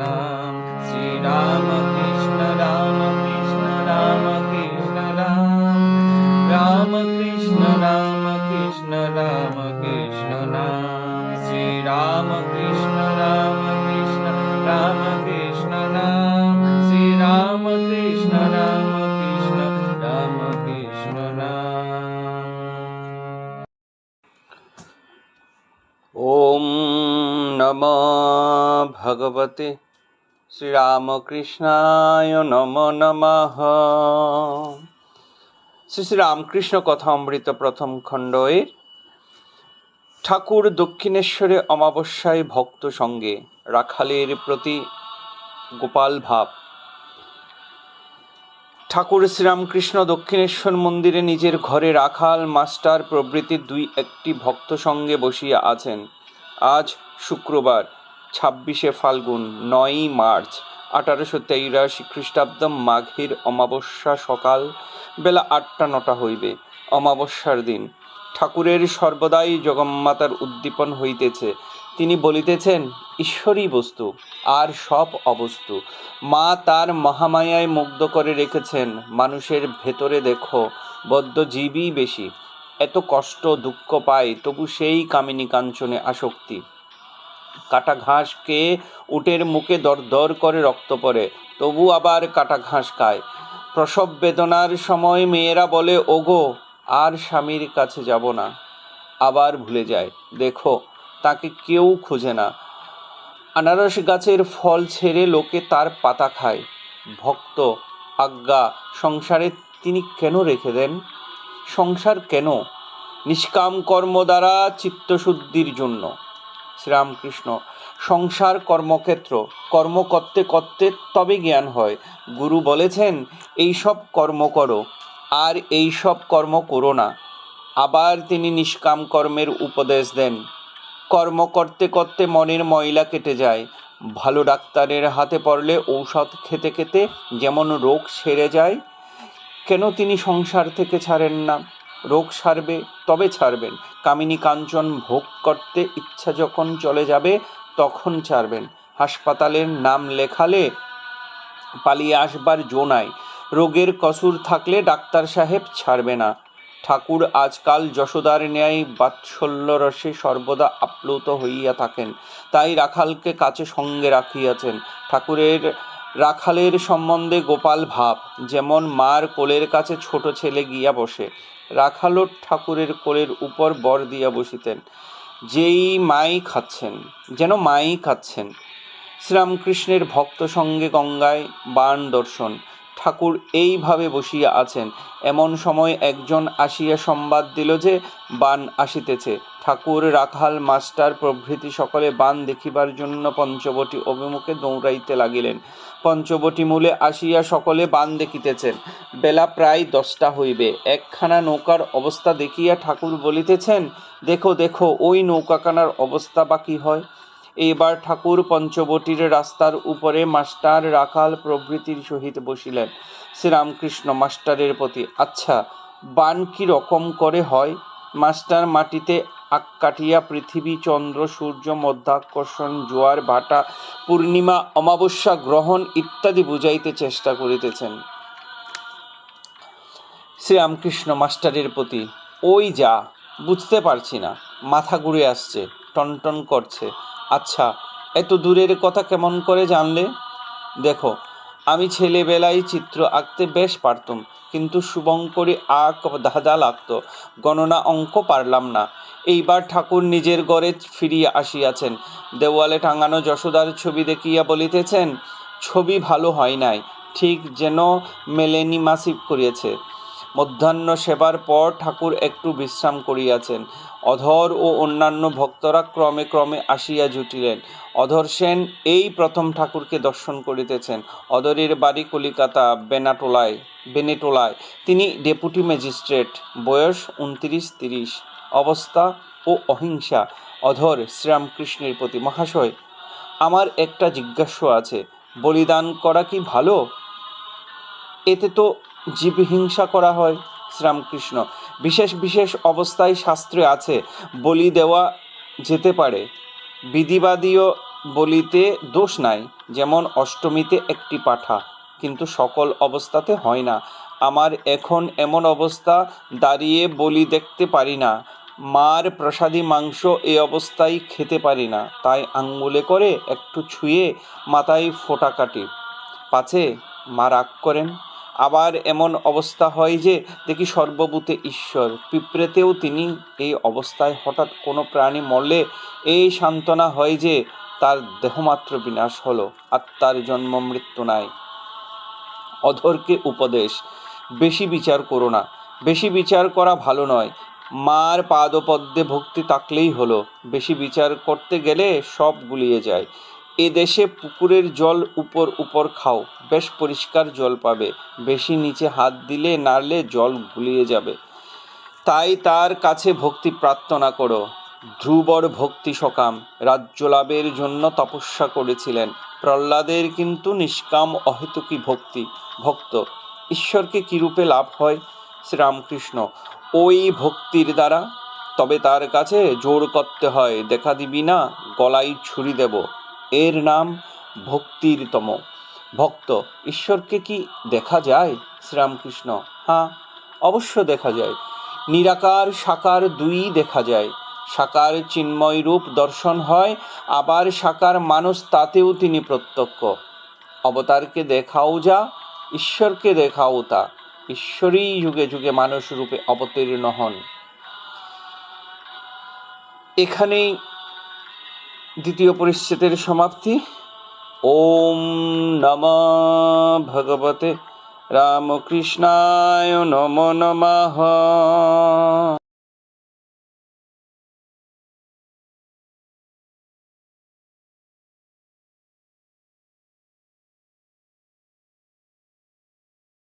নাম। শ্রী রাম কৃষ্ণ রাম কৃষ্ণ রাম কৃষ্ণ রাম, রাম কৃষ্ণ রাম কৃষ্ণ রাম কৃষ্ণ নাম। শ্রী রাম কৃষ্ণ রাম কৃষ্ণ রাম কৃষ্ণ নাম, শ্রী রাম কৃষ্ণ রাম কৃষ্ণ রাম কৃষ্ণ নাম। ওম নমো ভগবতে শ্রীরামকৃষ্ণায় নমো নমঃ। শ্রী শ্রী রামকৃষ্ণ কথামৃত প্রথম খণ্ডের ঠাকুর দক্ষিণেশ্বরে অমাবস্যায় ভক্ত সঙ্গে রাখালের প্রতি গোপাল ভাব। ঠাকুর শ্রীরামকৃষ্ণ দক্ষিণেশ্বর মন্দিরে নিজের ঘরে রাখাল, মাস্টার প্রভৃতি দুই একটি ভক্ত সঙ্গে বসিয়া আছেন। আজ শুক্রবার 26শে ফাল্গুন, 9ই মার্চ 1883 খ্রিস্টাব্দ, মাঘের অমাবস্যা। সকাল বেলা 8টা-9টা হইবে। অমাবস্যার দিন ঠাকুরের সর্বদাই জগন্মাতার উদ্দীপন হইতেছে। তিনি বলিতেছেন, ঈশ্বরই বস্তু, আর সব অবস্তু। মা তার মহামায়ায় মুগ্ধ করে রেখেছেন মানুষের ভেতরে। দেখো, বদ্ধ জীবই বেশি, এত কষ্ট দুঃখ পায়, তবু সেই কামিনী কাঞ্চনে আসক্তি। কাটা ঘাস খেয়ে উটের মুখে দর দর করে রক্ত পড়ে, তবু আবার কাটা ঘাস খায়। প্রসব বেদনার সময় মেয়েরা বলে, ওগো, আর স্বামীর কাছে যাব না, আবার ভুলে যায়। দেখো, তাকে কেউ খুঁজে না। আনারস গাছের ফল ছেড়ে লোকে তার পাতা খায়। ভক্ত আজ্ঞা সংসারে তিনি কেন রেখে দেন? সংসার কেন? নিষ্কাম কর্ম দ্বারা চিত্তশুদ্ধির জন্য। শ্রীরামকৃষ্ণ, সংসার কর্মক্ষেত্র, কর্ম করতে করতে তবে জ্ঞান হয়। গুরু বলেছেন, এইসব কর্ম করো, আর এইসব কর্ম করো না। আবার তিনি নিষ্কাম কর্মের উপদেশ দেন। কর্ম করতে করতে মনের ময়লা কেটে যায়। ভালো ডাক্তারের হাতে পড়লে ঔষধ খেতে খেতে যেমন রোগ সেরে যায়, কেন তিনি সংসার থেকে ছাড়েন না? রোগ সারবে তবে ছাড়বেন। কামিনী কাঞ্চন ভোগ করতে ইচ্ছা যখন চলে যাবে, তখন ছাড়বেন। হাসপাতালের নাম লেখালে পালিয়ে আসবার জো নাই। রোগের কসুর থাকলে ডাক্তার সাহেব ছাড়বে না। ঠাকুর আজকাল যশোদার ন্যায় বাৎসল্য রসে সর্বদা আপ্লুত হইয়া থাকেন, তাই রাখালকে কাছে সঙ্গে রাখিয়াছেন। ঠাকুরের রাখালের সম্বন্ধে গোপাল ভাব, যেমন মার কোলের কাছে ছোট ছেলে গিয়া বসে, রাখালও ঠাকুরের কোলের উপর বর দিয়া বসিতেন, যেই মাই খাচ্ছেন, যেন মাই খাচ্ছেন। শ্রীরামকৃষ্ণের ভক্ত সঙ্গে গঙ্গায় বাণ দর্শন। ঠাকুর এইভাবে বসিয়া আছেন। এমন সময় একজন আসিয়া সংবাদ দিল যে বাণ আসিতেছে। ঠাকুর, রাখাল, মাস্টার প্রভৃতি সকলে বাণ দেখিবার জন্য পঞ্চবটী অভিমুখে দৌড়াইতে লাগিলেন। পঞ্চবটী মূলে আসিয়া সকলে বাণ দেখিতেছেন। বেলা প্রায় 10টা হইবে। একখানা নৌকার অবস্থা দেখিয়া ঠাকুর বলিতেছেন, দেখো দেখো, ওই নৌকাখানার অবস্থা বা কি হয়। এইবার ঠাকুর পঞ্চবটির রাস্তার উপরে মাস্টার, রাখাল প্রভৃতির সহিত বসিলেন। শ্রীরামকৃষ্ণ মাস্টারের প্রতি, আচ্ছা, বাণ কি রকম করে হয়? মাস্টার মাটিতে আক কাটিয়া পৃথিবী, চন্দ্র, সূর্য, মধ্যাকর্ষণ, জোয়ার ভাটা, পূর্ণিমা, অমাবস্যা, গ্রহণ ইত্যাদি বুঝাইতে চেষ্টা করিতেছেন। শ্রীরামকৃষ্ণ মাস্টারের প্রতি, ওই যা, বুঝতে পারছি না, মাথা ঘুরে আসছে, টনটন করছে। আচ্ছা, এত দূরের কথা কেমন করে জানলে? দেখো, আমি ছেলেবেলায় চিত্র আঁকতে বেশ পারতুম, কিন্তু শুভঙ্করী আঁক ধাঁধা লাগত, গণনা অঙ্ক পারলাম না। এইবার ঠাকুর নিজের ঘরে ফিরিয়া আসিয়াছেন। দেওয়ালে টাঙানো যশোদার ছবি দেখিয়া বলিতেছেন, ছবি ভালো হয় নাই, ঠিক যেন মেলেনি মাসিক করিয়েছে। মধ্যাহ্ন সেবার পর ঠাকুর একটু বিশ্রাম করিয়াছেন। অধর ও অন্যান্য ভক্তরা ক্রমে ক্রমে আসিয়া জুটিলেন। অধর সেন এই প্রথম ঠাকুরকে দর্শন করিতেছেন। অধরের বাড়ি কলিকাতা বেনেটোলায়। তিনি ডেপুটি ম্যাজিস্ট্রেট, বয়স 29-30। অবস্থা ও অহিংসা। অধর শ্রীরামকৃষ্ণের প্রতি, মহাশয়, আমার একটা জিজ্ঞাসা আছে, বলিদান করা কি ভালো? এতে তো জীবহিংসা করা হয়। শ্রীরামকৃষ্ণ, বিশেষ বিশেষ অবস্থায় শাস্ত্রে আছে বলি দেওয়া যেতে পারে, বিধিবাদীও বলিতে দোষ নাই, যেমন অষ্টমীতে একটি পাঠা, কিন্তু সকল অবস্থাতে হয় না। আমার এখন এমন অবস্থা, দাঁড়িয়ে বলি দেখতে পারি না, মার প্রসাদী মাংস এই অবস্থায় খেতে পারি না, তাই আঙ্গুলে করে একটু ছুঁয়ে মাথায় ফোঁটা কাটি, পাছে মা রাগ করেন। আবার এমন অবস্থা হয় যে দেখি সর্বভূতে ঈশ্বর, পিঁপড়েতেও তিনি এই অবস্থায়। হঠাৎ কোনো প্রাণী মরলে এই সান্ত্বনা হয় যে তার দেহমাত্র বিনাশ হলো, আত্মার জন্ম মৃত্যু নাই। অধরকে উপদেশ, বেশি বিচার করো না। বেশি বিচার করা ভালো নয়। মার পাদপদ্মে ভক্তি থাকলেই হলো, বেশি বিচার করতে গেলে সব গুলিয়ে যায়। এদেশে পুকুরের জল উপর উপর খাও, বেশ পরিষ্কার জল পাবে। বেশি নিচে হাত দিলে নাড়লে জল গুলিয়ে যাবে। তাই তার কাছে ভক্তি প্রার্থনা করো। ধ্রুবর ভক্তি সকাম, রাজ্য লাভের জন্য তপস্যা করেছিলেন। প্রহ্লাদের কিন্তু নিষ্কাম অহেতুকী ভক্ত। ঈশ্বরকে কিরূপে লাভ হয়? শ্রীরামকৃষ্ণ, ওই ভক্তির দ্বারা। তবে তার কাছে জোর করতে হয়, দেখা দিবি না, গলায় ছুরি দেব। এর নাম ভক্তির তম। ভক্ত। ঈশ্বরকে কি দেখা যায়? শ্রীরামকৃষ্ণ, হ্যাঁ, অবশ্য দেখা যায়। নিরাকার সাকার দুই দেখা যায়। সাকার চিন্ময় রূপ দর্শন হয়, আবার সাকার মানুষ, তাতেও তিনি প্রত্যক্ষ। অবতারকে দেখাও যা, ঈশ্বরকে দেখাও তা। ঈশ্বরই যুগে যুগে মানুষ রূপে অবতীর্ণ হন। এখানেই দ্বিতীয় পরিচ্ছেদের সমাপ্তি। ওম নমঃ ভগবতে রামকৃষ্ণায় নমো নমঃ।